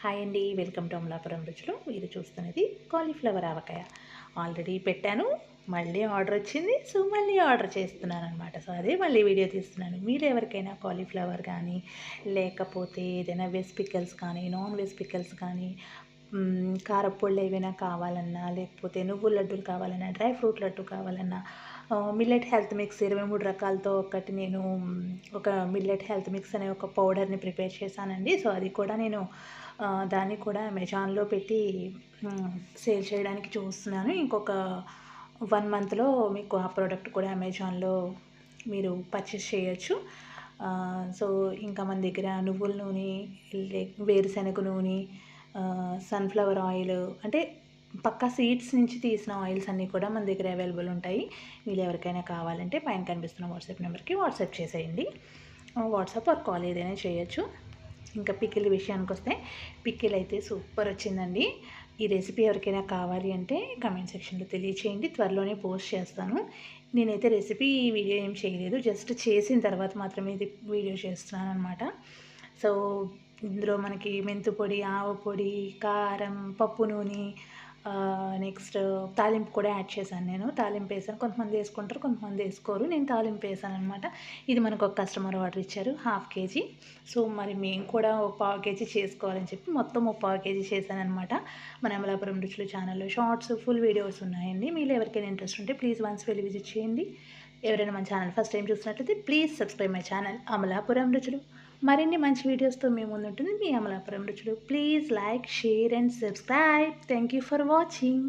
Hi అండి, welcome to Amalapuram రుచులు. మీరు చూస్తున్నది కాలీఫ్లవర్ ఆవకాయ. ఆల్రెడీ పెట్టాను, మళ్ళీ ఆర్డర్ వచ్చింది. సో మళ్ళీ ఆర్డర్ చేస్తున్నాను అనమాట. సో అదే మళ్ళీ వీడియో తీస్తున్నాను. మీరు ఎవరికైనా కాలీఫ్లవర్ కానీ, లేకపోతే ఏదైనా వెజ్ పికల్స్ కానీ, నాన్ వెజ్ పికల్స్ కానీ, కారప్పొళ్ళు ఏవైనా కావాలన్నా, లేకపోతే నువ్వుల లడ్డూలు కావాలన్నా, డ్రై ఫ్రూట్ లడ్డు కావాలన్నా, మిల్లెట్ హెల్త్ మిక్స్ 23 రకాలతో ఒకటి నేను ఒక మిల్లెట్ హెల్త్ మిక్స్ అనే ఒక పౌడర్ని ప్రిపేర్ చేశానండి. సో అది కూడా నేను దాన్ని కూడా అమెజాన్లో పెట్టి సేల్ చేయడానికి చూస్తున్నాను. ఇంకొక 1 మంత్లో మీకు ఆ ప్రోడక్ట్ కూడా అమెజాన్లో మీరు పర్చేస్ చేయొచ్చు. సో ఇంకా మన దగ్గర నువ్వుల నూనె, వేరుశనగ నూనె, సన్ఫ్లవర్ ఆయిల్, అంటే పక్కా సీడ్స్ నుంచి తీసిన ఆయిల్స్ అన్నీ కూడా మన దగ్గర అవైలబుల్ ఉంటాయి. మీరు ఎవరికైనా కావాలంటే పైన కనిపిస్తున్న వాట్సాప్ నెంబర్కి వాట్సాప్ చేసేయండి. వాట్సాప్ ఆర్ కాల్ ఏదైనా చేయొచ్చు. ఇంకా పికిల్ విషయానికి వస్తే, పికిల్ అయితే సూపర్ వచ్చిందండి. ఈ రెసిపీ ఎవరికైనా కావాలి అంటే కమెంట్ సెక్షన్లో తెలియచేయండి. త్వరలోనే పోస్ట్ చేస్తాను. నేనైతే రెసిపీ వీడియో ఏం చేయలేదు, జస్ట్ చేసిన తర్వాత మాత్రమే ఇది వీడియో చేస్తున్నాను అనమాట. సో ఇందులో మనకి మెంతు పొడి, ఆవ పొడి, కారం, పప్పు నూనె, నెక్స్ట్ తాలింపు కూడా యాడ్ చేశాను. నేను తాలింపు వేసాను. కొంతమంది వేసుకుంటారు, కొంతమంది వేసుకోరు. నేను తాలింపు వేసాను అనమాట. ఇది మనకు ఒక కస్టమర్ ఆర్డర్ ఇచ్చారు, 1/2 కేజీ. సో మరి మేము కూడా ఒక 1/4 కేజీ చేసుకోవాలని చెప్పి మొత్తం ఒక 1/4 కేజీ చేశాను అనమాట. మన అమలాపురం రుచులు ఛానల్లో షార్ట్స్, ఫుల్ వీడియోస్ ఉన్నాయండి. మీరు ఎవరికైనా ఇంట్రెస్ట్ ఉంటే ప్లీజ్ వన్స్ వెళ్ళి విజిట్ చేయండి. ఎవరైనా మన ఛానల్ ఫస్ట్ టైం చూసినట్లయితే please subscribe my channel Amalapuram రుచులు. మరిన్ని మంచి వీడియోస్తో మేము ముందుంటుంది మీ అమలాపురం రుచులు. Please like, share and subscribe. Thank you for watching.